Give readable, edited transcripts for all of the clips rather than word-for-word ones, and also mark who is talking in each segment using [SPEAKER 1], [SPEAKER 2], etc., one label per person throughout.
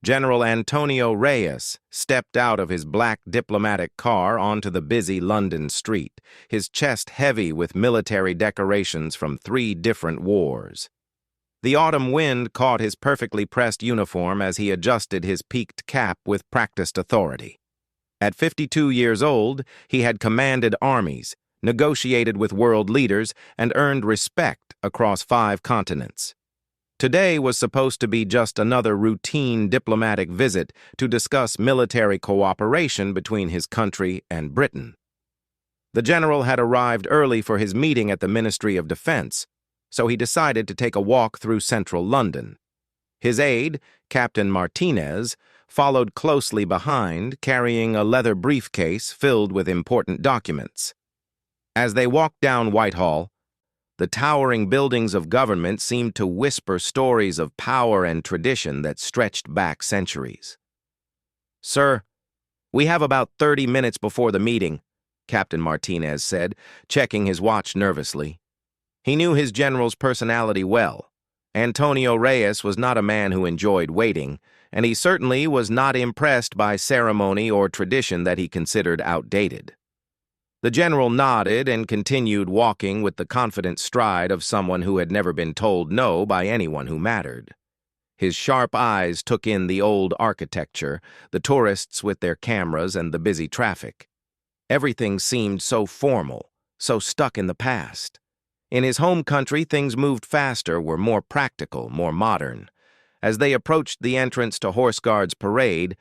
[SPEAKER 1] General Antonio Reyes stepped out of his black diplomatic car onto the busy London street, his chest heavy with military decorations from 3 different wars. The autumn wind caught his perfectly pressed uniform as he adjusted his peaked cap with practiced authority. At 52 years old, he had commanded armies, negotiated with world leaders, and earned respect across 5 continents. Today was supposed to be just another routine diplomatic visit to discuss military cooperation between his country and Britain. The general had arrived early for his meeting at the Ministry of Defense, so he decided to take a walk through central London. His aide, Captain Martinez, followed closely behind, carrying a leather briefcase filled with important documents. As they walked down Whitehall, the towering buildings of government seemed to whisper stories of power and tradition that stretched back centuries. "Sir, we have about 30 minutes before the meeting," Captain Martinez said, checking his watch nervously. He knew his general's personality well. Antonio Reyes was not a man who enjoyed waiting, and he certainly was not impressed by ceremony or tradition that he considered outdated. The general nodded and continued walking with the confident stride of someone who had never been told no by anyone who mattered. His sharp eyes took in the old architecture, the tourists with their cameras, and the busy traffic. Everything seemed so formal, so stuck in the past. In his home country, things moved faster, were more practical, more modern. As they approached the entrance to Horse Guards Parade,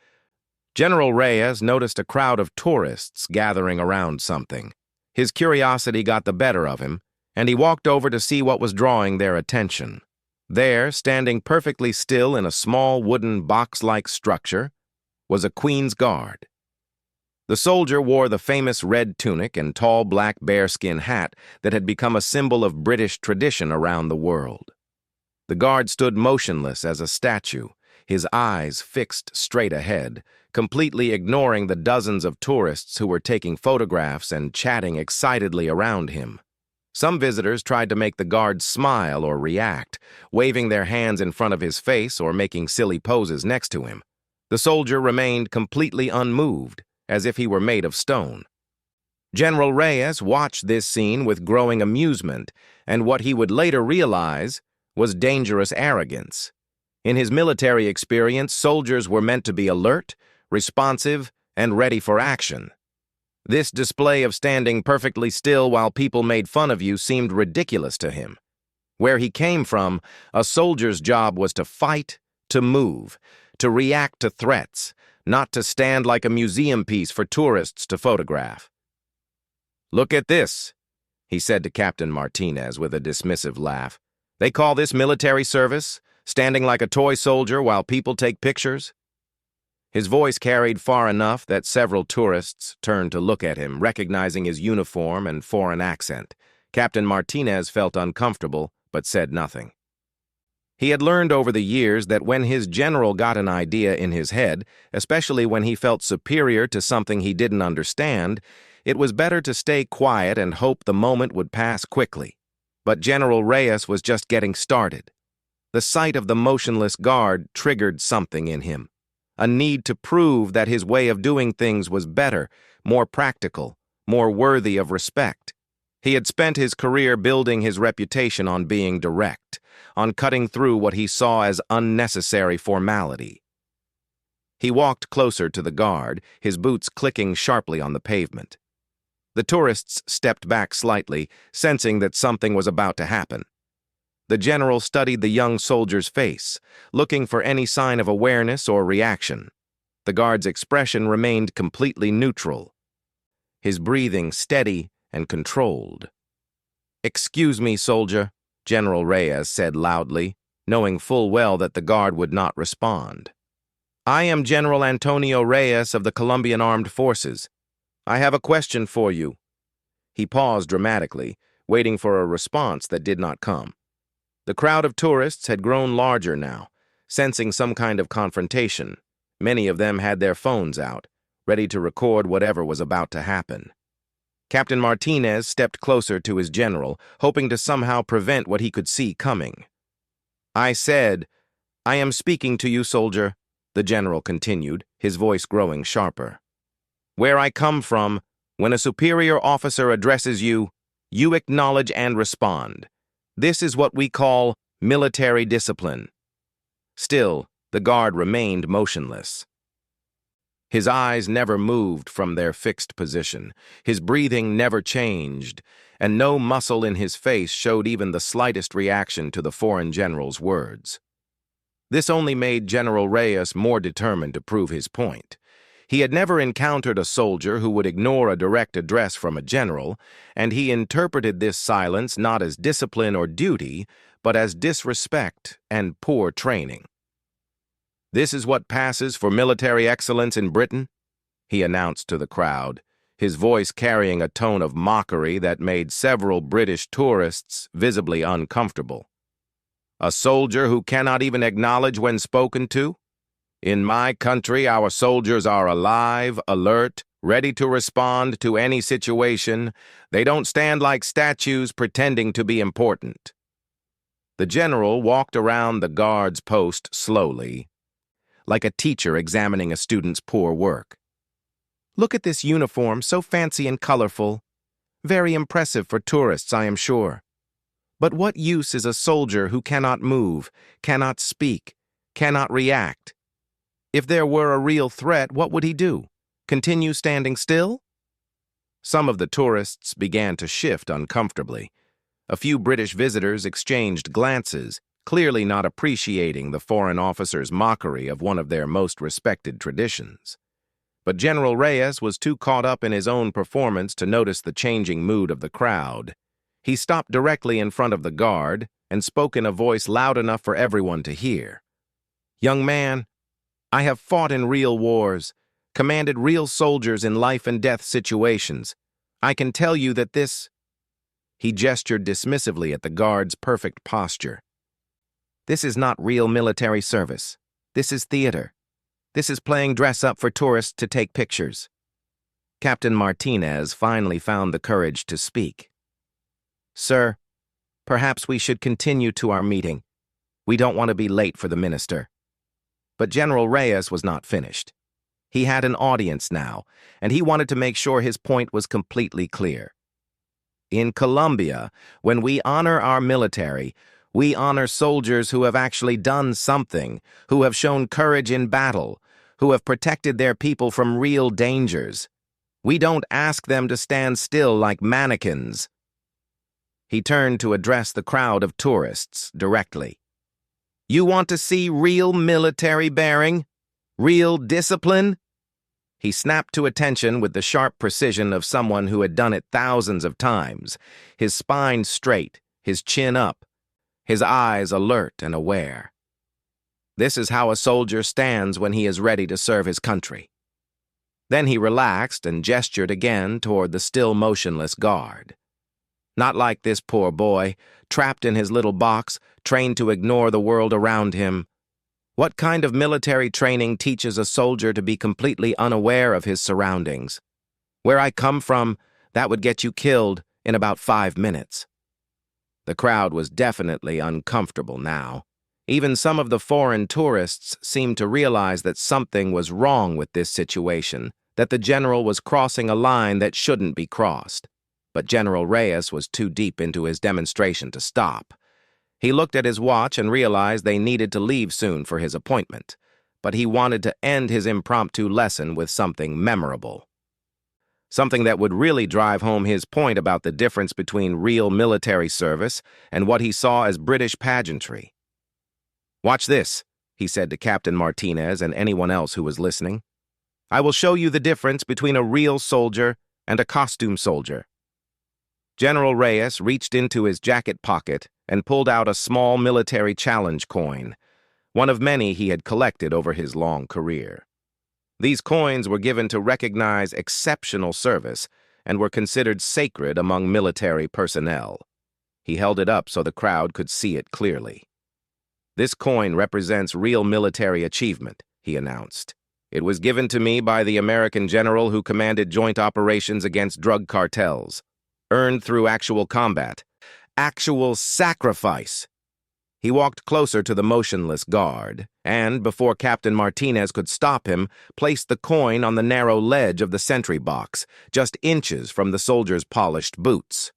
[SPEAKER 1] General Reyes noticed a crowd of tourists gathering around something. His curiosity got the better of him, and he walked over to see what was drawing their attention. There, standing perfectly still in a small wooden box-like structure, was a Queen's Guard. The soldier wore the famous red tunic and tall black bearskin hat that had become a symbol of British tradition around the world. The guard stood motionless as a statue, his eyes fixed straight ahead, completely ignoring the dozens of tourists who were taking photographs and chatting excitedly around him. Some visitors tried to make the guard smile or react, waving their hands in front of his face or making silly poses next to him. The soldier remained completely unmoved, as if he were made of stone. General Reyes watched this scene with growing amusement, and what he would later realize was dangerous arrogance. In his military experience, soldiers were meant to be alert, responsive, and ready for action. This display of standing perfectly still while people made fun of you seemed ridiculous to him. Where he came from, a soldier's job was to fight, to move, to react to threats, not to stand like a museum piece for tourists to photograph. "Look at this," he said to Captain Martinez with a dismissive laugh. "They call this military service, standing like a toy soldier while people take pictures?" His voice carried far enough that several tourists turned to look at him, recognizing his uniform and foreign accent. Captain Martinez felt uncomfortable, but said nothing. He had learned over the years that when his general got an idea in his head, especially when he felt superior to something he didn't understand, it was better to stay quiet and hope the moment would pass quickly. But General Reyes was just getting started. The sight of the motionless guard triggered something in him, a need to prove that his way of doing things was better, more practical, more worthy of respect. He had spent his career building his reputation on being direct, on cutting through what he saw as unnecessary formality. He walked closer to the guard, his boots clicking sharply on the pavement. The tourists stepped back slightly, sensing that something was about to happen. The general studied the young soldier's face, looking for any sign of awareness or reaction. The guard's expression remained completely neutral, his breathing steady and controlled. "Excuse me, soldier," General Reyes said loudly, knowing full well that the guard would not respond. "I am General Antonio Reyes of the Colombian Armed Forces. I have a question for you." He paused dramatically, waiting for a response that did not come. The crowd of tourists had grown larger now, sensing some kind of confrontation. Many of them had their phones out, ready to record whatever was about to happen. Captain Martinez stepped closer to his general, hoping to somehow prevent what he could see coming. "I said, I am speaking to you, soldier. the general continued, his voice growing sharper. Where I come from, when a superior officer addresses you, you acknowledge and respond. This is what we call military discipline. Still, the guard remained motionless. His eyes never moved from their fixed position. His breathing never changed, and no muscle in his face showed even the slightest reaction to the foreign general's words. This only made General Reyes more determined to prove his point. He had never encountered a soldier who would ignore a direct address from a general, and he interpreted this silence not as discipline or duty, but as disrespect and poor training. This is what passes for military excellence in Britain, he announced to the crowd, his voice carrying a tone of mockery that made several British tourists visibly uncomfortable. A soldier who cannot even acknowledge when spoken to? In my country, our soldiers are alive, alert, ready to respond to any situation. They don't stand like statues pretending to be important. The general walked around the guard's post slowly, like a teacher examining a student's poor work. Look at this uniform, so fancy and colorful. Very impressive for tourists, I am sure. But what use is a soldier who cannot move, cannot speak, cannot react? If there were a real threat, what would he do? Continue standing still? Some of the tourists began to shift uncomfortably. A few British visitors exchanged glances, clearly not appreciating the foreign officer's mockery of one of their most respected traditions. But General Reyes was too caught up in his own performance to notice the changing mood of the crowd. He stopped directly in front of the guard and spoke in a voice loud enough for everyone to hear. Young man, I have fought in real wars, commanded real soldiers in life-and-death situations. I can tell you that this— He gestured dismissively at the guard's perfect posture. This is not real military service. This is theater. This is playing dress-up for tourists to take pictures. Captain Martinez finally found the courage to speak. Sir, perhaps we should continue to our meeting. We don't want to be late for the minister. But General Reyes was not finished. He had an audience now, and he wanted to make sure his point was completely clear. In Colombia, when we honor our military, we honor soldiers who have actually done something, who have shown courage in battle, who have protected their people from real dangers. We don't ask them to stand still like mannequins. He turned to address the crowd of tourists directly. You want to see real military bearing? Real discipline? He snapped to attention with the sharp precision of someone who had done it thousands of times, his spine straight, his chin up, his eyes alert and aware. This is how a soldier stands when he is ready to serve his country. Then he relaxed and gestured again toward the still motionless guard. Not like this poor boy, trapped in his little box, trained to ignore the world around him. What kind of military training teaches a soldier to be completely unaware of his surroundings? Where I come from, that would get you killed in about 5 minutes. The crowd was definitely uncomfortable now. Even some of the foreign tourists seemed to realize that something was wrong with this situation, that the general was crossing a line that shouldn't be crossed. But General Reyes was too deep into his demonstration to stop. He looked at his watch and realized they needed to leave soon for his appointment, but he wanted to end his impromptu lesson with something memorable. Something that would really drive home his point about the difference between real military service and what he saw as British pageantry. Watch this, he said to Captain Martinez and anyone else who was listening. I will show you the difference between a real soldier and a costume soldier. General Reyes reached into his jacket pocket and pulled out a small military challenge coin, one of many he had collected over his long career. These coins were given to recognize exceptional service and were considered sacred among military personnel. He held it up so the crowd could see it clearly. This coin represents real military achievement, he announced. It was given to me by the American general who commanded joint operations against drug cartels. Earned through actual combat, actual sacrifice. He walked closer to the motionless guard, and, before Captain Martinez could stop him, placed the coin on the narrow ledge of the sentry box, just inches from the soldier's polished boots.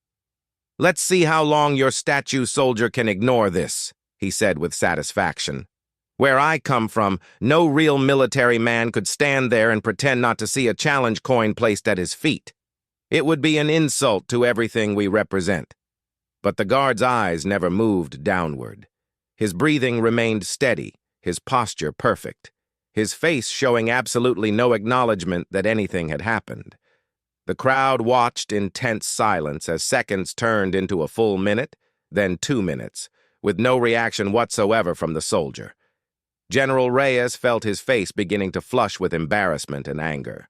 [SPEAKER 1] "Let's see how long your statue soldier can ignore this," he said with satisfaction. "Where I come from, no real military man could stand there and pretend not to see a challenge coin placed at his feet. It would be an insult to everything we represent." But the guard's eyes never moved downward. His breathing remained steady, his posture perfect, his face showing absolutely no acknowledgement that anything had happened. The crowd watched in tense silence as seconds turned into a full minute, then 2 minutes, with no reaction whatsoever from the soldier. General Reyes felt his face beginning to flush with embarrassment and anger.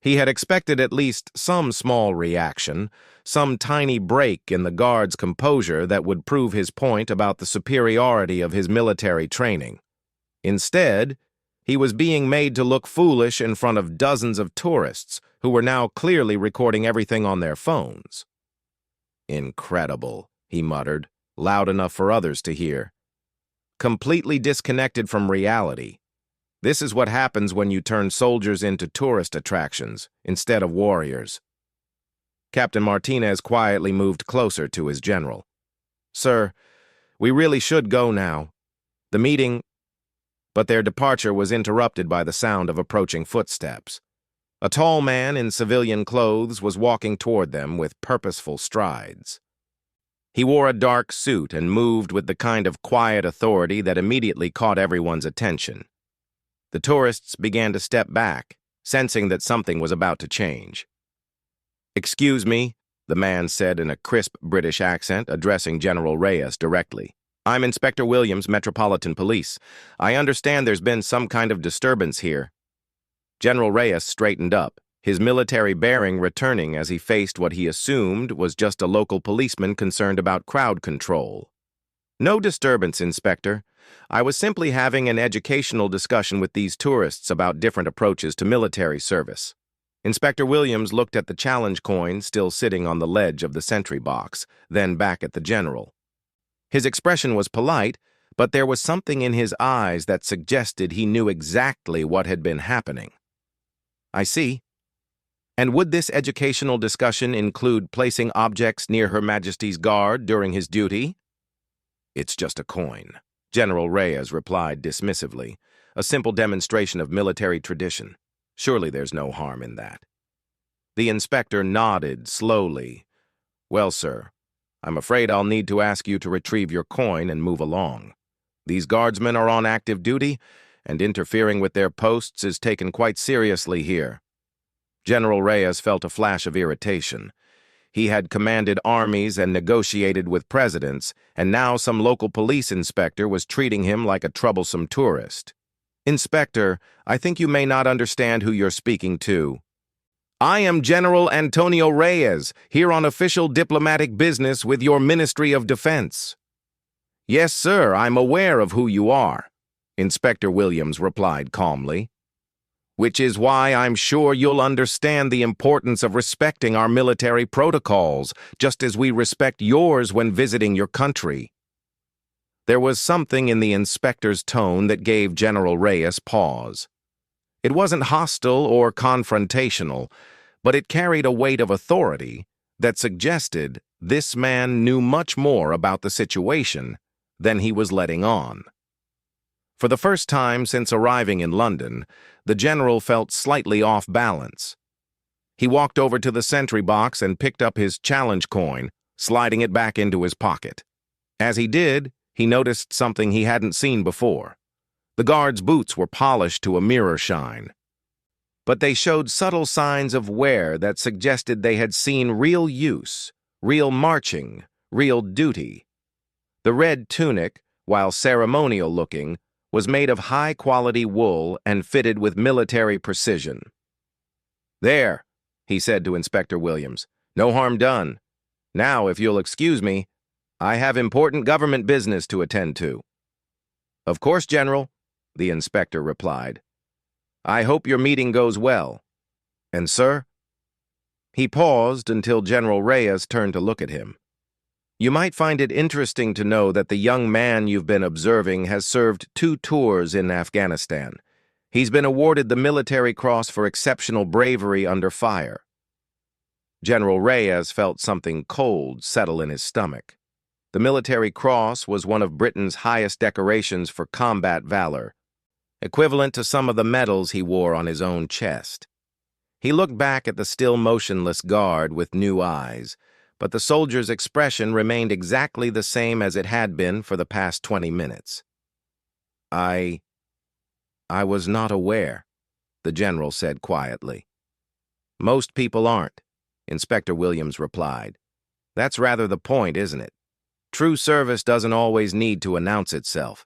[SPEAKER 1] He had expected at least some small reaction, some tiny break in the guard's composure that would prove his point about the superiority of his military training. Instead, he was being made to look foolish in front of dozens of tourists who were now clearly recording everything on their phones. "Incredible," he muttered, loud enough for others to hear. Completely disconnected from reality. This is what happens when you turn soldiers into tourist attractions instead of warriors. Captain Martinez quietly moved closer to his general. "Sir, we really should go now. The meeting—" But their departure was interrupted by the sound of approaching footsteps. A tall man in civilian clothes was walking toward them with purposeful strides. He wore a dark suit and moved with the kind of quiet authority that immediately caught everyone's attention. The tourists began to step back, sensing that something was about to change. "Excuse me," the man said in a crisp British accent, addressing General Reyes directly. "I'm Inspector Williams, Metropolitan Police. I understand there's been some kind of disturbance here." General Reyes straightened up, his military bearing returning as he faced what he assumed was just a local policeman concerned about crowd control. "No disturbance, Inspector. I was simply having an educational discussion with these tourists about different approaches to military service." Inspector Williams looked at the challenge coin still sitting on the ledge of the sentry box, then back at the general. His expression was polite, but there was something in his eyes that suggested he knew exactly what had been happening. "I see. And would this educational discussion include placing objects near Her Majesty's guard during his duty?" "It's just a coin," General Reyes replied dismissively. "A simple demonstration of military tradition. Surely there's no harm in that." The inspector nodded slowly. "Well, sir, I'm afraid I'll need to ask you to retrieve your coin and move along. These guardsmen are on active duty, and interfering with their posts is taken quite seriously here." General Reyes felt a flash of irritation. He had commanded armies and negotiated with presidents, and now some local police inspector was treating him like a troublesome tourist. "Inspector, I think you may not understand who you're speaking to. I am General Antonio Reyes, here on official diplomatic business with your Ministry of Defense." "Yes, sir, I'm aware of who you are," Inspector Williams replied calmly. "Which is why I'm sure you'll understand the importance of respecting our military protocols, just as we respect yours when visiting your country." There was something in the inspector's tone that gave General Reyes pause. It wasn't hostile or confrontational, but it carried a weight of authority that suggested this man knew much more about the situation than he was letting on. For the first time since arriving in London, the general felt slightly off balance. He walked over to the sentry box and picked up his challenge coin, sliding it back into his pocket. As he did, he noticed something he hadn't seen before. The guards' boots were polished to a mirror shine, but they showed subtle signs of wear that suggested they had seen real use, real marching, real duty. The red tunic, while ceremonial-looking, was made of high-quality wool and fitted with military precision. "There," he said to Inspector Williams. "No harm done. Now, if you'll excuse me, I have important government business to attend to." "Of course, General," the inspector replied. "I hope your meeting goes well. And, sir?" He paused until General Reyes turned to look at him. You might find it interesting to know that the young man you've been observing has served 2 tours in Afghanistan. He's been awarded the Military Cross for exceptional bravery under fire. General Reyes felt something cold settle in his stomach. The Military Cross was one of Britain's highest decorations for combat valor, equivalent to some of the medals he wore on his own chest. He looked back at the still motionless guard with new eyes, but the soldier's expression remained exactly the same as it had been for the past 20 minutes. I was not aware, the general said quietly. Most people aren't, Inspector Williams replied. That's rather the point, isn't it? True service doesn't always need to announce itself.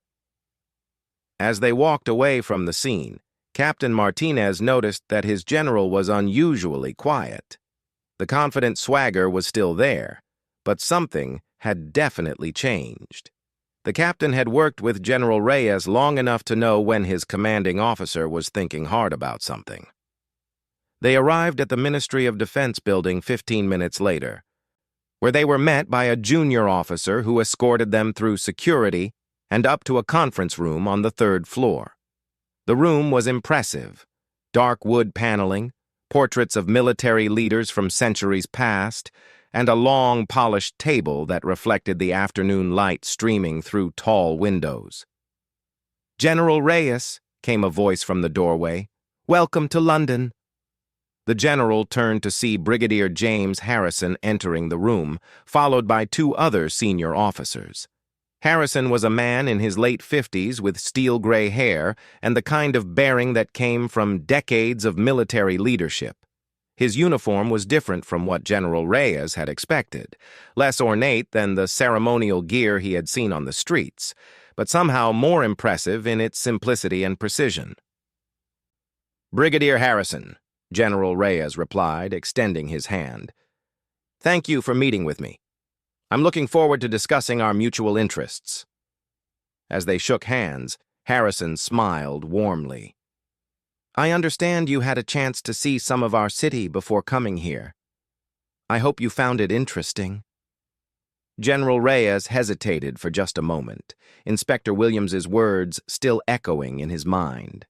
[SPEAKER 1] As they walked away from the scene, Captain Martinez noticed that his general was unusually quiet. The confident swagger was still there, but something had definitely changed. The captain had worked with General Reyes long enough to know when his commanding officer was thinking hard about something. They arrived at the Ministry of Defense building 15 minutes later, where they were met by a junior officer who escorted them through security and up to a conference room on the 3rd floor. The room was impressive. Dark wood paneling, portraits of military leaders from centuries past, and a long, polished table that reflected the afternoon light streaming through tall windows. "General Reyes," came a voice from the doorway. "Welcome to London." The general turned to see Brigadier James Harrison entering the room, followed by 2 other senior officers. Harrison was a man in his late 50s with steel-gray hair and the kind of bearing that came from decades of military leadership. His uniform was different from what General Reyes had expected, less ornate than the ceremonial gear he had seen on the streets, but somehow more impressive in its simplicity and precision. "Brigadier Harrison," General Reyes replied, extending his hand. "Thank you for meeting with me. I'm looking forward to discussing our mutual interests." As they shook hands, Harrison smiled warmly. "I understand you had a chance to see some of our city before coming here. I hope you found it interesting." General Reyes hesitated for just a moment, Inspector Williams's words still echoing in his mind.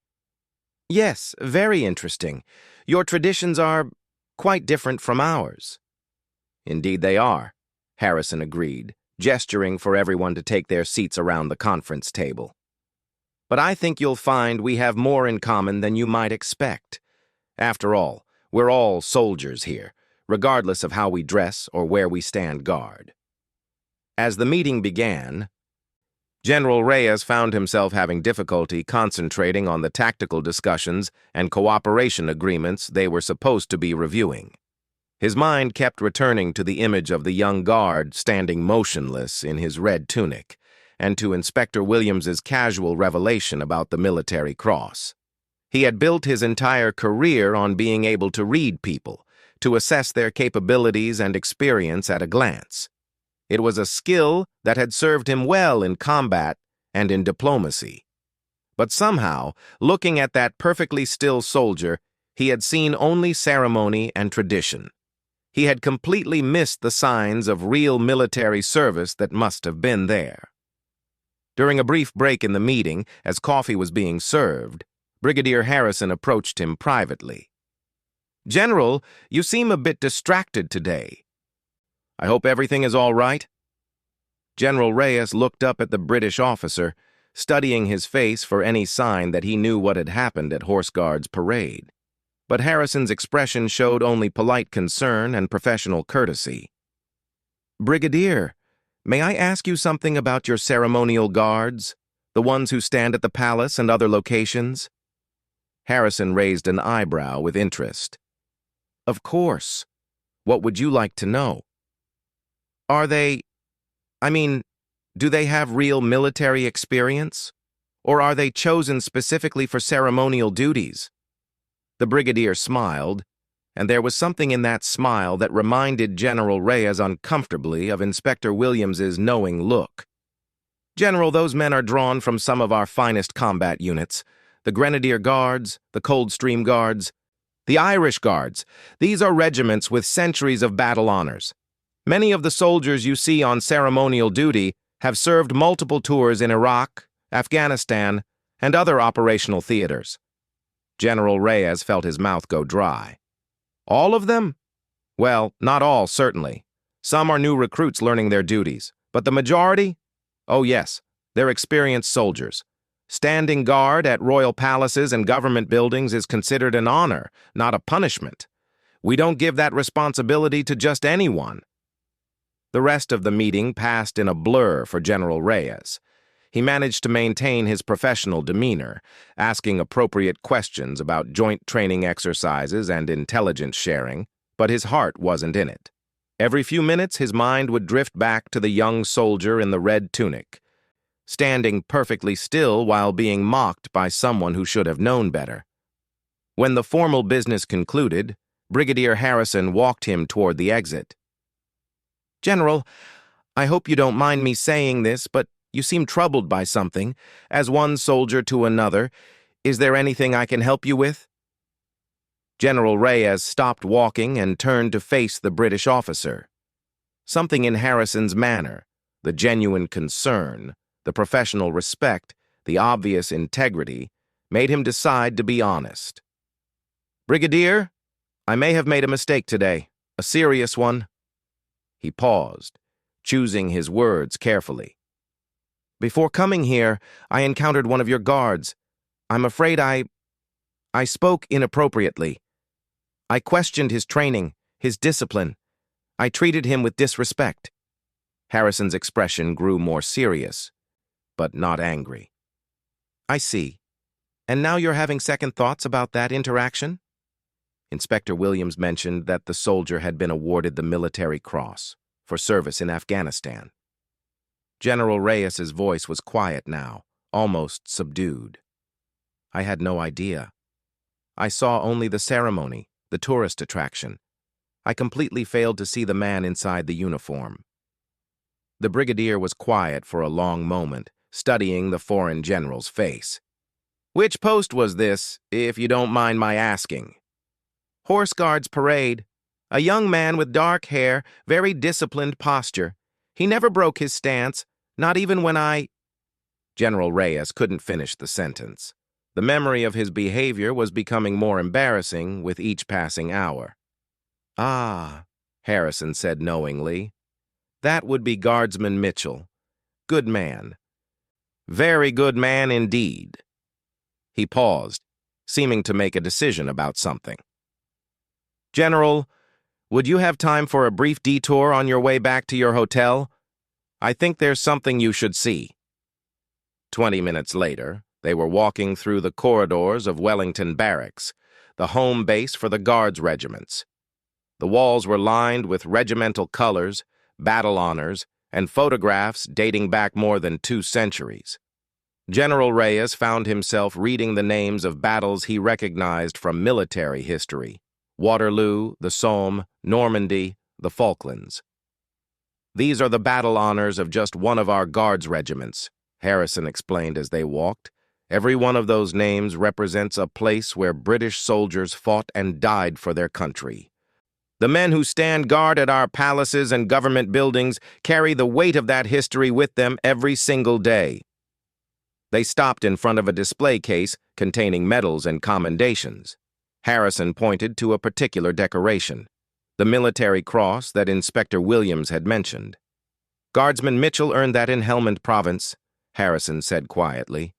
[SPEAKER 1] "Yes, very interesting. Your traditions are quite different from ours." "Indeed they are," Harrison agreed, gesturing for everyone to take their seats around the conference table. "But I think you'll find we have more in common than you might expect. After all, we're all soldiers here, regardless of how we dress or where we stand guard." As the meeting began, General Reyes found himself having difficulty concentrating on the tactical discussions and cooperation agreements they were supposed to be reviewing. His mind kept returning to the image of the young guard standing motionless in his red tunic, and to Inspector Williams's casual revelation about the Military Cross. He had built his entire career on being able to read people, to assess their capabilities and experience at a glance. It was a skill that had served him well in combat and in diplomacy. But somehow, looking at that perfectly still soldier, he had seen only ceremony and tradition. He had completely missed the signs of real military service that must have been there. During a brief break in the meeting, as coffee was being served, Brigadier Harrison approached him privately. "General, you seem a bit distracted today. I hope everything is all right?" General Reyes looked up at the British officer, studying his face for any sign that he knew what had happened at Horse Guards parade. But Harrison's expression showed only polite concern and professional courtesy. "Brigadier, may I ask you something about your ceremonial guards, the ones who stand at the palace and other locations?" Harrison raised an eyebrow with interest. "Of course. What would you like to know?" Do they have real military experience? Or are they chosen specifically for ceremonial duties?" The brigadier smiled, and there was something in that smile that reminded General Reyes uncomfortably of Inspector Williams's knowing look. "General, those men are drawn from some of our finest combat units, the Grenadier Guards, the Coldstream Guards, the Irish Guards. These are regiments with centuries of battle honors. Many of the soldiers you see on ceremonial duty have served multiple tours in Iraq, Afghanistan, and other operational theaters. General Reyes felt his mouth go dry. All of them? Well, not all, certainly. Some are new recruits learning their duties, but the majority? Oh yes, they're experienced soldiers. Standing guard at royal palaces and government buildings is considered an honor, not a punishment. We don't give that responsibility to just anyone. The rest of the meeting passed in a blur for General Reyes. He managed to maintain his professional demeanor, asking appropriate questions about joint training exercises and intelligence sharing, but his heart wasn't in it. Every few minutes, his mind would drift back to the young soldier in the red tunic, standing perfectly still while being mocked by someone who should have known better. When the formal business concluded, Brigadier Harrison walked him toward the exit. "General, I hope you don't mind me saying this, but you seem troubled by something, as one soldier to another. Is there anything I can help you with?" General Reyes stopped walking and turned to face the British officer. Something in Harrison's manner, the genuine concern, the professional respect, the obvious integrity, made him decide to be honest. "Brigadier, I may have made a mistake today, a serious one." He paused, choosing his words carefully. "Before coming here, I encountered one of your guards. I'm afraid I spoke inappropriately. I questioned his training, his discipline. I treated him with disrespect." Harrison's expression grew more serious, but not angry. "I see. And now you're having second thoughts about that interaction?" Inspector Williams mentioned that the soldier had been awarded the Military Cross for service in Afghanistan. General Reyes's voice was quiet now, almost subdued. "I had no idea. I saw only the ceremony, the tourist attraction. I completely failed to see the man inside the uniform." The brigadier was quiet for a long moment, studying the foreign general's face. "Which post was this, if you don't mind my asking?" "Horse Guards Parade. A young man with dark hair, very disciplined posture. He never broke his stance, not even when I—" General Reyes couldn't finish the sentence. The memory of his behavior was becoming more embarrassing with each passing hour. "Ah," Harrison said knowingly. "That would be Guardsman Mitchell. Good man. Very good man indeed." He paused, seeming to make a decision about something. "General, would you have time for a brief detour on your way back to your hotel? I think there's something you should see." 20 minutes later, they were walking through the corridors of Wellington Barracks, the home base for the Guards regiments. The walls were lined with regimental colors, battle honors, and photographs dating back more than 2 centuries. General Reyes found himself reading the names of battles he recognized from military history: Waterloo, the Somme, Normandy, the Falklands. "These are the battle honors of just one of our Guards regiments," Harrison explained as they walked. "Every one of those names represents a place where British soldiers fought and died for their country. The men who stand guard at our palaces and government buildings carry the weight of that history with them every single day." They stopped in front of a display case containing medals and commendations. Harrison pointed to a particular decoration, the Military Cross that Inspector Williams had mentioned. "Guardsman Mitchell earned that in Helmand Province," Harrison said quietly.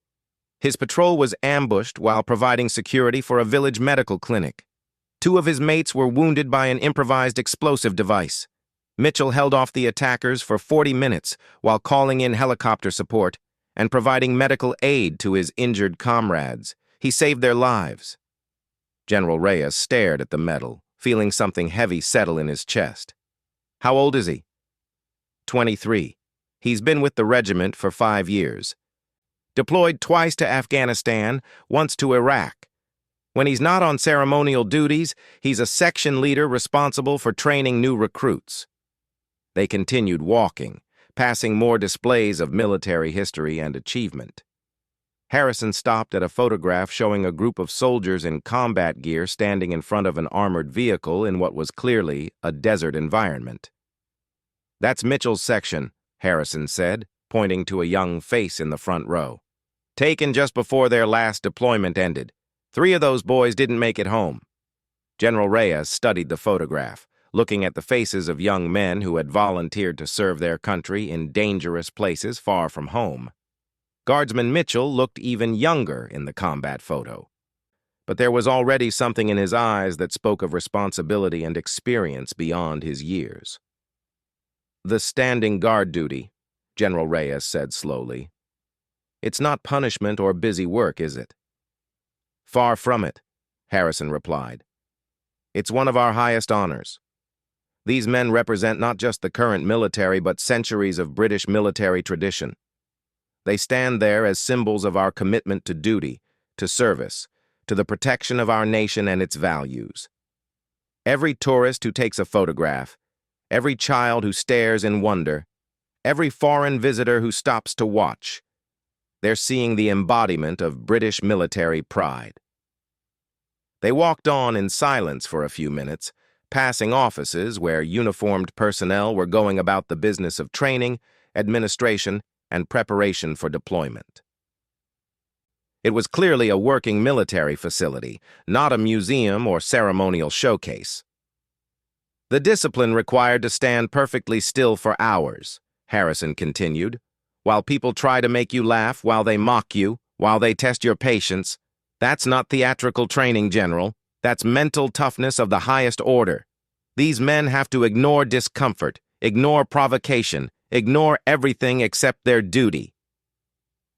[SPEAKER 1] "His patrol was ambushed while providing security for a village medical clinic. 2 of his mates were wounded by an improvised explosive device. Mitchell held off the attackers for 40 minutes while calling in helicopter support and providing medical aid to his injured comrades. He saved their lives." General Reyes stared at the medal, feeling something heavy settle in his chest. "How old is he?" 23. He's been with the regiment for 5 years. Deployed twice to Afghanistan, once to Iraq. When he's not on ceremonial duties, he's a section leader responsible for training new recruits." They continued walking, passing more displays of military history and achievement. Harrison stopped at a photograph showing a group of soldiers in combat gear standing in front of an armored vehicle in what was clearly a desert environment. "That's Mitchell's section," Harrison said, pointing to a young face in the front row. "Taken just before their last deployment ended. 3 of those boys didn't make it home." General Reyes studied the photograph, looking at the faces of young men who had volunteered to serve their country in dangerous places far from home. Guardsman Mitchell looked even younger in the combat photo. But there was already something in his eyes that spoke of responsibility and experience beyond his years. "The standing guard duty," General Reyes said slowly. "It's not punishment or busy work, is it?" "Far from it," Harrison replied. "It's one of our highest honors. These men represent not just the current military, but centuries of British military tradition. They stand there as symbols of our commitment to duty, to service, to the protection of our nation and its values. Every tourist who takes a photograph, every child who stares in wonder, every foreign visitor who stops to watch, they're seeing the embodiment of British military pride." They walked on in silence for a few minutes, passing offices where uniformed personnel were going about the business of training, administration, and preparation for deployment. It was clearly a working military facility, not a museum or ceremonial showcase. "The discipline required to stand perfectly still for hours," Harrison continued, "while people try to make you laugh, while they mock you, while they test your patience. That's not theatrical training, General. That's mental toughness of the highest order. These men have to ignore discomfort, ignore provocation, ignore everything except their duty."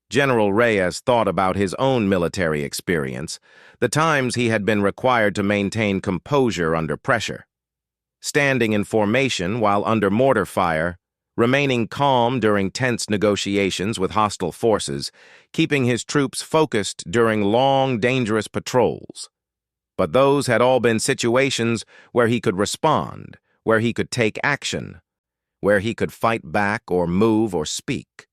[SPEAKER 1] General Reyes thought about his own military experience, the times he had been required to maintain composure under pressure. Standing in formation while under mortar fire, remaining calm during tense negotiations with hostile forces, keeping his troops focused during long, dangerous patrols. But those had all been situations where he could respond, where he could take action, where he could fight back or move or speak.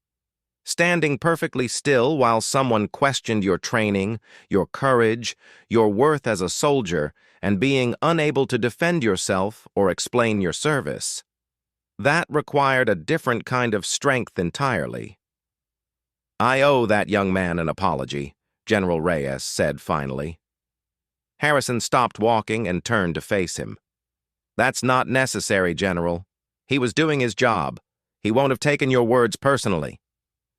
[SPEAKER 1] Standing perfectly still while someone questioned your training, your courage, your worth as a soldier, and being unable to defend yourself or explain your service. That required a different kind of strength entirely. "I owe that young man an apology," General Reyes said finally. Harrison stopped walking and turned to face him. "That's not necessary, General. He was doing his job. He won't have taken your words personally."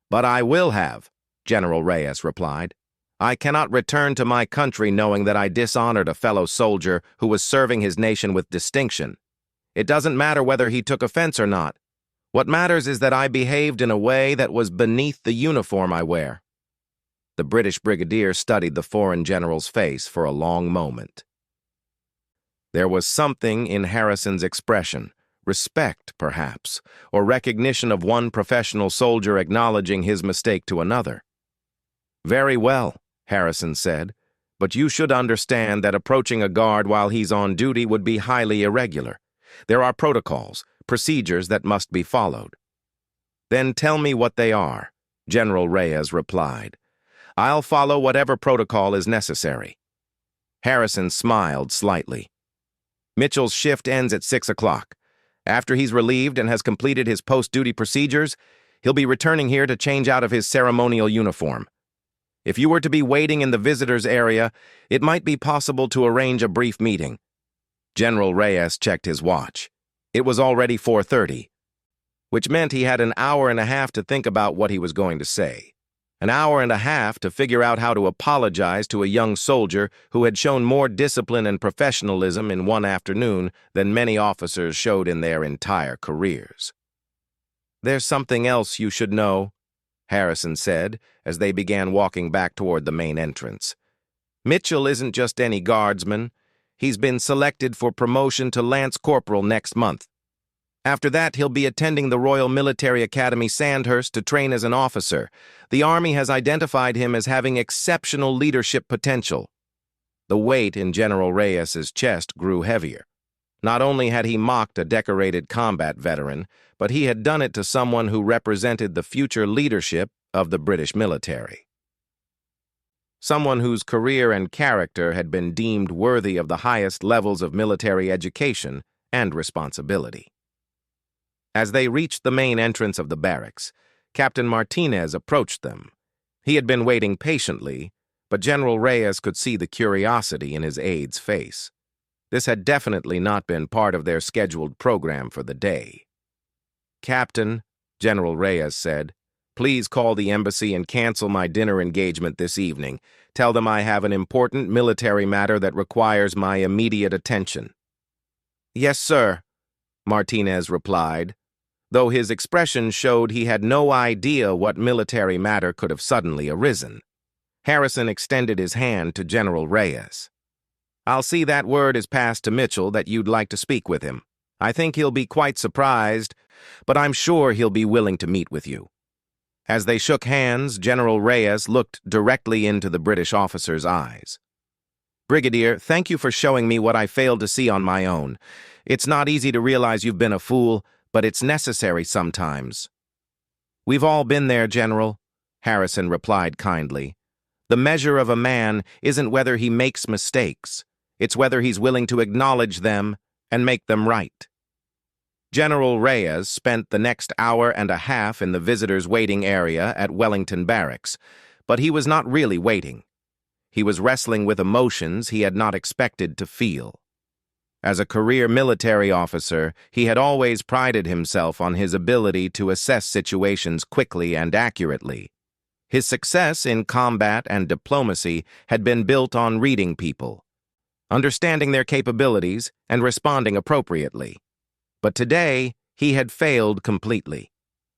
[SPEAKER 1] "But I will have," General Reyes replied. "I cannot return to my country knowing that I dishonored a fellow soldier who was serving his nation with distinction. It doesn't matter whether he took offense or not. What matters is that I behaved in a way that was beneath the uniform I wear." The British brigadier studied the foreign general's face for a long moment. There was something in Harrison's expression, respect, perhaps, or recognition of one professional soldier acknowledging his mistake to another. "Very well," Harrison said, "but you should understand that approaching a guard while he's on duty would be highly irregular. There are protocols, procedures that must be followed." "Then tell me what they are," General Reyes replied. "I'll follow whatever protocol is necessary." Harrison smiled slightly. "Mitchell's shift ends at 6 o'clock. After he's relieved and has completed his post-duty procedures, he'll be returning here to change out of his ceremonial uniform. If you were to be waiting in the visitors area, it might be possible to arrange a brief meeting." General Reyes checked his watch. It was already 4:30, which meant he had an hour and a half to think about what he was going to say. An hour and a half to figure out how to apologize to a young soldier who had shown more discipline and professionalism in one afternoon than many officers showed in their entire careers. "There's something else you should know," Harrison said as they began walking back toward the main entrance. "Mitchell isn't just any guardsman. He's been selected for promotion to Lance Corporal next month. After that, he'll be attending the Royal Military Academy Sandhurst to train as an officer. The Army has identified him as having exceptional leadership potential." The weight in General Reyes's chest grew heavier. Not only had he mocked a decorated combat veteran, but he had done it to someone who represented the future leadership of the British military. Someone whose career and character had been deemed worthy of the highest levels of military education and responsibility. As they reached the main entrance of the barracks, Captain Martinez approached them. He had been waiting patiently, but General Reyes could see the curiosity in his aide's face. This had definitely not been part of their scheduled program for the day. "Captain," General Reyes said, "please call the embassy and cancel my dinner engagement this evening. Tell them I have an important military matter that requires my immediate attention." "Yes, sir," Martinez replied, though his expression showed he had no idea what military matter could have suddenly arisen. Harrison extended his hand to General Reyes. "I'll see that word is passed to Mitchell that you'd like to speak with him. I think he'll be quite surprised, but I'm sure he'll be willing to meet with you." As they shook hands, General Reyes looked directly into the British officer's eyes. "Brigadier, thank you for showing me what I failed to see on my own. It's not easy to realize you've been a fool, but it's necessary sometimes." "We've all been there, General," Harrison replied kindly. "The measure of a man isn't whether he makes mistakes. It's whether he's willing to acknowledge them and make them right." General Reyes spent the next hour and a half in the visitors' waiting area at Wellington Barracks, but he was not really waiting. He was wrestling with emotions he had not expected to feel. As a career military officer, he had always prided himself on his ability to assess situations quickly and accurately. His success in combat and diplomacy had been built on reading people, understanding their capabilities, and responding appropriately. But today, he had failed completely.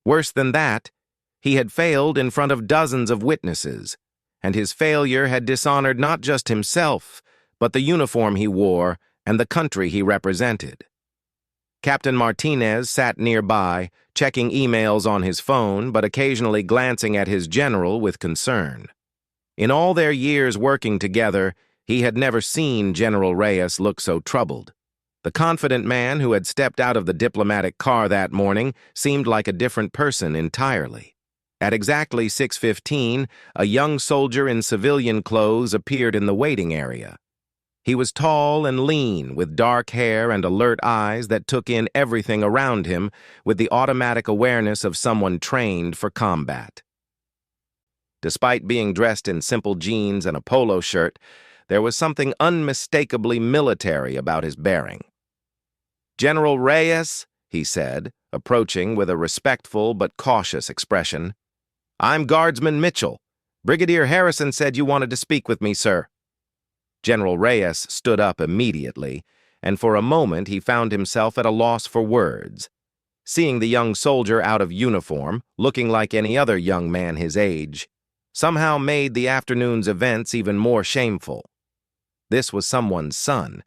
[SPEAKER 1] Worse than that, he had failed in front of dozens of witnesses, and his failure had dishonored not just himself, but the uniform he wore and the country he represented. Captain Martinez sat nearby, checking emails on his phone, but occasionally glancing at his general with concern. In all their years working together, he had never seen General Reyes look so troubled. The confident man who had stepped out of the diplomatic car that morning seemed like a different person entirely. At exactly 6:15, a young soldier in civilian clothes appeared in the waiting area. He was tall and lean, with dark hair and alert eyes that took in everything around him with the automatic awareness of someone trained for combat. Despite being dressed in simple jeans and a polo shirt, there was something unmistakably military about his bearing. "General Reyes," he said, approaching with a respectful but cautious expression, "I'm Guardsman Mitchell. Brigadier Harrison said you wanted to speak with me, sir." General Reyes stood up immediately, and for a moment he found himself at a loss for words. Seeing the young soldier out of uniform, looking like any other young man his age, somehow made the afternoon's events even more shameful. This was someone's son,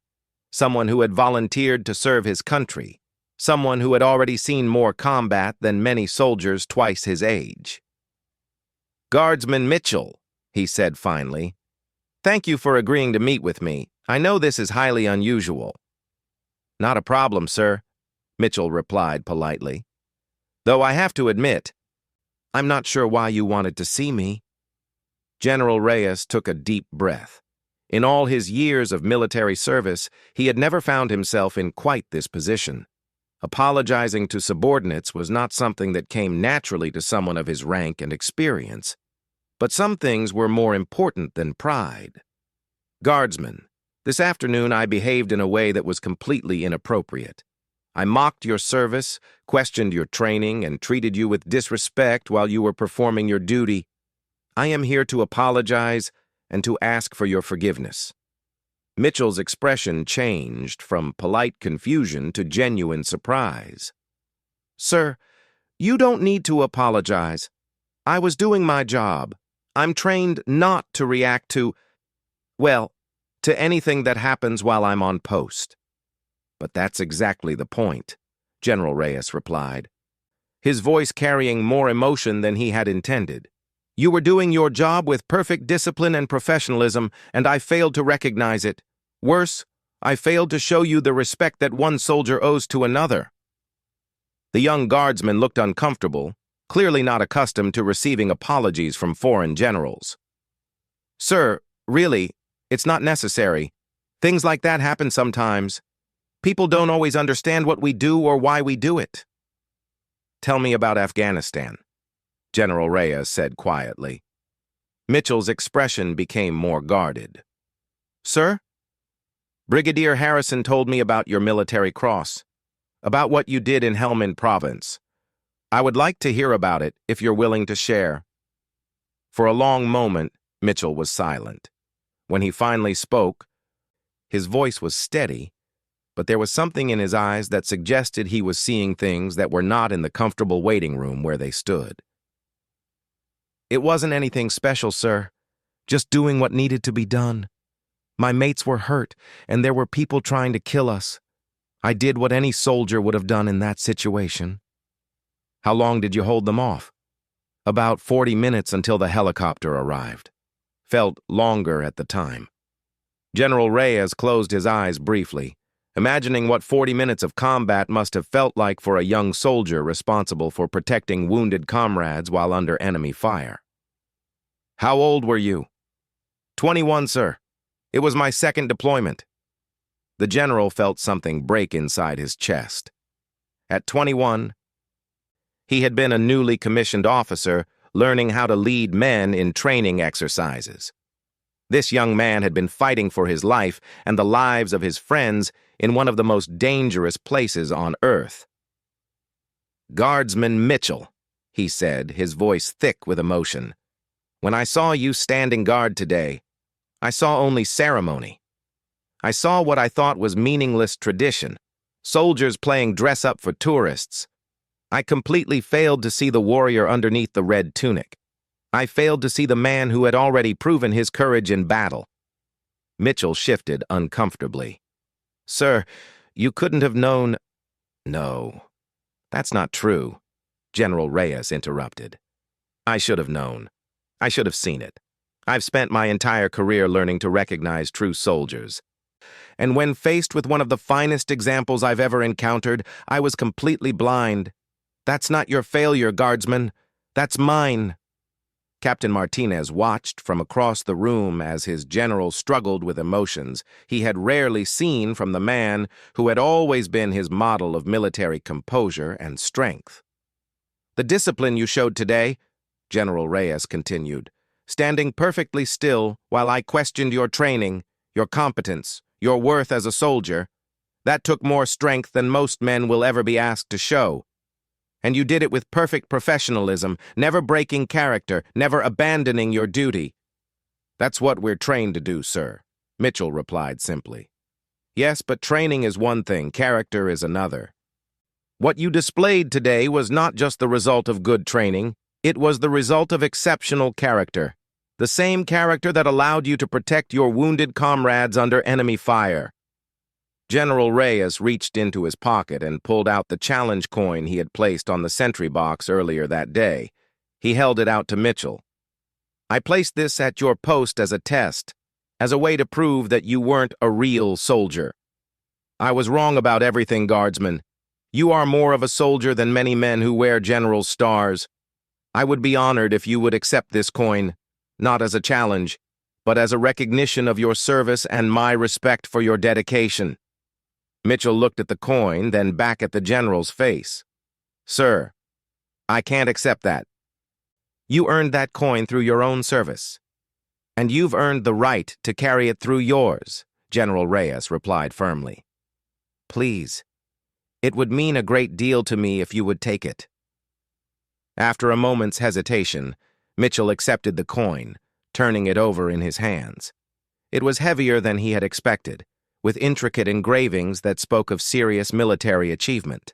[SPEAKER 1] someone who had volunteered to serve his country, someone who had already seen more combat than many soldiers twice his age. "Guardsman Mitchell," he said finally, "thank you for agreeing to meet with me. I know this is highly unusual." "Not a problem, sir," Mitchell replied politely. "Though I have to admit, I'm not sure why you wanted to see me." General Reyes took a deep breath. In all his years of military service, he had never found himself in quite this position. Apologizing to subordinates was not something that came naturally to someone of his rank and experience. But some things were more important than pride. "Guardsman, this afternoon I behaved in a way that was completely inappropriate. I mocked your service, questioned your training, and treated you with disrespect while you were performing your duty. I am here to apologize and to ask for your forgiveness." Mitchell's expression changed from polite confusion to genuine surprise. "Sir, you don't need to apologize. I was doing my job. I'm trained not to react to, well, to anything that happens while I'm on post." "But that's exactly the point," General Reyes replied, his voice carrying more emotion than he had intended. "You were doing your job with perfect discipline and professionalism, and I failed to recognize it. Worse, I failed to show you the respect that one soldier owes to another." The young guardsman looked uncomfortable, clearly not accustomed to receiving apologies from foreign generals. "Sir, really, it's not necessary. Things like that happen sometimes. People don't always understand what we do or why we do it." Tell me about Afghanistan, General Reyes said quietly. Mitchell's expression became more guarded. Sir? Brigadier Harrison told me about your military cross, about what you did in Helmand Province. I would like to hear about it if you're willing to share. For a long moment, Mitchell was silent. When he finally spoke, his voice was steady, but there was something in his eyes that suggested he was seeing things that were not in the comfortable waiting room where they stood. It wasn't anything special, sir. Just doing what needed to be done. My mates were hurt, and there were people trying to kill us. I did what any soldier would have done in that situation. How long did you hold them off? About 40 minutes until the helicopter arrived. Felt longer at the time. General Reyes closed his eyes briefly, imagining what 40 minutes of combat must have felt like for a young soldier responsible for protecting wounded comrades while under enemy fire. How old were you? 21, sir. It was my second deployment. The general felt something break inside his chest. At 21, he had been a newly commissioned officer learning how to lead men in training exercises. This young man had been fighting for his life and the lives of his friends in one of the most dangerous places on earth. Guardsman Mitchell, he said, his voice thick with emotion. When I saw you standing guard today, I saw only ceremony. I saw what I thought was meaningless tradition, soldiers playing dress-up for tourists. I completely failed to see the warrior underneath the red tunic. I failed to see the man who had already proven his courage in battle. Mitchell shifted uncomfortably. Sir, you couldn't have known— No, that's not true, General Reyes interrupted. I should have known. I should have seen it. I've spent my entire career learning to recognize true soldiers. And when faced with one of the finest examples I've ever encountered, I was completely blind. That's not your failure, guardsman. That's mine. Captain Martinez watched from across the room as his general struggled with emotions he had rarely seen from the man who had always been his model of military composure and strength. The discipline you showed today, General Reyes continued, standing perfectly still while I questioned your training, your competence, your worth as a soldier, that took more strength than most men will ever be asked to show. And you did it with perfect professionalism, never breaking character, never abandoning your duty. That's what we're trained to do, sir, Mitchell replied simply. Yes, but training is one thing, character is another. What you displayed today was not just the result of good training, it was the result of exceptional character. The same character that allowed you to protect your wounded comrades under enemy fire. General Reyes reached into his pocket and pulled out the challenge coin he had placed on the sentry box earlier that day. He held it out to Mitchell. I placed this at your post as a test, as a way to prove that you weren't a real soldier. I was wrong about everything, guardsman. You are more of a soldier than many men who wear general's stars. I would be honored if you would accept this coin, not as a challenge, but as a recognition of your service and my respect for your dedication. Mitchell looked at the coin, then back at the general's face. Sir, I can't accept that. You earned that coin through your own service. And you've earned the right to carry it through yours, General Reyes replied firmly. Please, it would mean a great deal to me if you would take it. After a moment's hesitation, Mitchell accepted the coin, turning it over in his hands. It was heavier than he had expected, with intricate engravings that spoke of serious military achievement.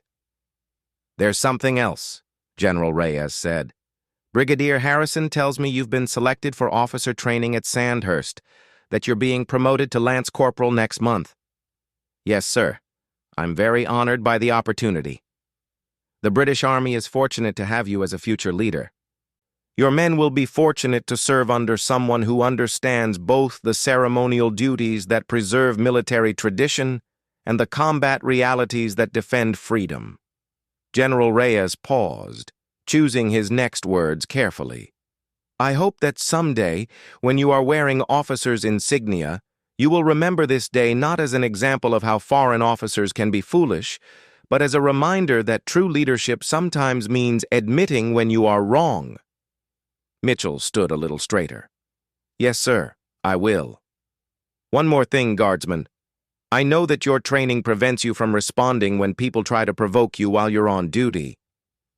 [SPEAKER 1] There's something else, General Reyes said. Brigadier Harrison tells me you've been selected for officer training at Sandhurst, that you're being promoted to Lance Corporal next month. Yes, sir. I'm very honored by the opportunity. The British Army is fortunate to have you as a future leader. Your men will be fortunate to serve under someone who understands both the ceremonial duties that preserve military tradition and the combat realities that defend freedom. General Reyes paused, choosing his next words carefully. I hope that someday, when you are wearing officers' insignia, you will remember this day not as an example of how foreign officers can be foolish, but as a reminder that true leadership sometimes means admitting when you are wrong. Mitchell stood a little straighter. Yes, sir, I will. One more thing, guardsman. I know that your training prevents you from responding when people try to provoke you while you're on duty.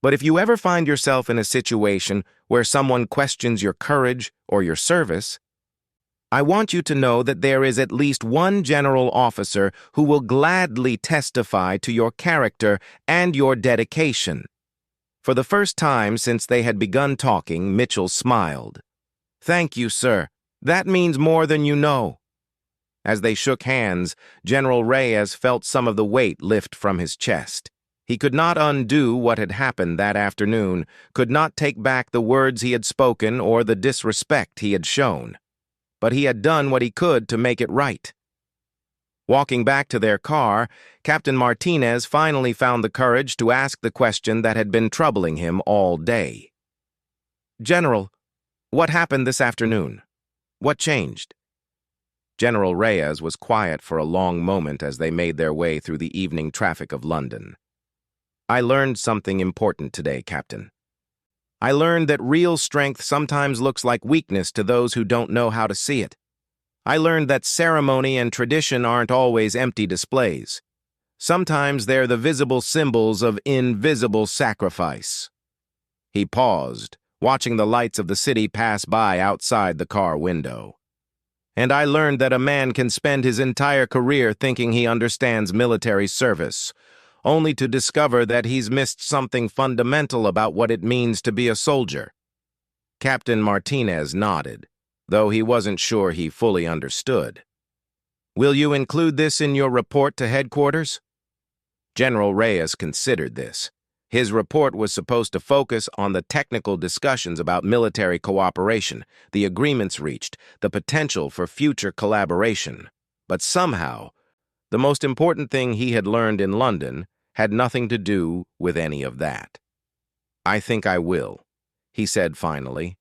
[SPEAKER 1] But if you ever find yourself in a situation where someone questions your courage or your service, I want you to know that there is at least one general officer who will gladly testify to your character and your dedication. For the first time since they had begun talking, Mitchell smiled. Thank you, sir. That means more than you know. As they shook hands, General Reyes felt some of the weight lift from his chest. He could not undo what had happened that afternoon, could not take back the words he had spoken or the disrespect he had shown. But he had done what he could to make it right. Walking back to their car, Captain Martinez finally found the courage to ask the question that had been troubling him all day. General, what happened this afternoon? What changed? General Reyes was quiet for a long moment as they made their way through the evening traffic of London. I learned something important today, Captain. I learned that real strength sometimes looks like weakness to those who don't know how to see it. I learned that ceremony and tradition aren't always empty displays. Sometimes they're the visible symbols of invisible sacrifice. He paused, watching the lights of the city pass by outside the car window. And I learned that a man can spend his entire career thinking he understands military service, only to discover that he's missed something fundamental about what it means to be a soldier. Captain Martinez nodded, though he wasn't sure he fully understood. Will you include this in your report to headquarters? General Reyes considered this. His report was supposed to focus on the technical discussions about military cooperation, the agreements reached, the potential for future collaboration. But somehow, the most important thing he had learned in London had nothing to do with any of that. I think I will, he said finally.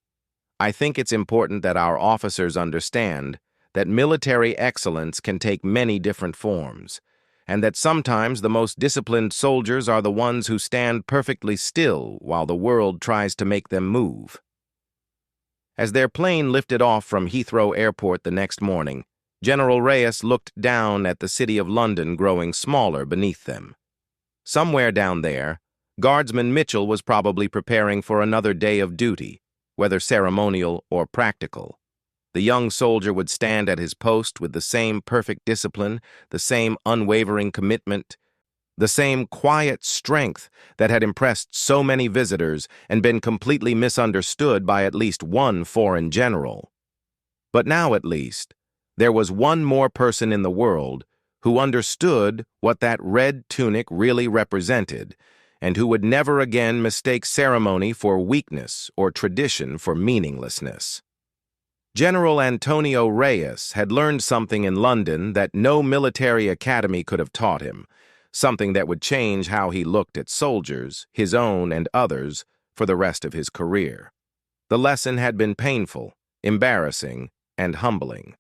[SPEAKER 1] I think it's important that our officers understand that military excellence can take many different forms, and that sometimes the most disciplined soldiers are the ones who stand perfectly still while the world tries to make them move. As their plane lifted off from Heathrow Airport the next morning, General Reyes looked down at the city of London growing smaller beneath them. Somewhere down there, Guardsman Mitchell was probably preparing for another day of duty, whether ceremonial or practical. The young soldier would stand at his post with the same perfect discipline, the same unwavering commitment, the same quiet strength that had impressed so many visitors and been completely misunderstood by at least one foreign general. But now, at least, there was one more person in the world who understood what that red tunic really represented, and who would never again mistake ceremony for weakness or tradition for meaninglessness. General Antonio Reyes had learned something in London that no military academy could have taught him, something that would change how he looked at soldiers, his own and others, for the rest of his career. The lesson had been painful, embarrassing, and humbling.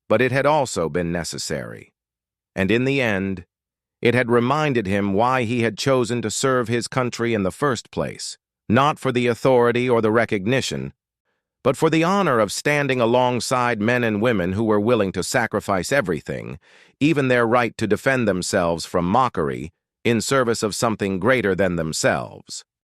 [SPEAKER 1] But it had also been necessary. And in the end, it had reminded him why he had chosen to serve his country in the first place, not for the authority or the recognition, but for the honor of standing alongside men and women who were willing to sacrifice everything, even their right to defend themselves from mockery, in service of something greater than themselves.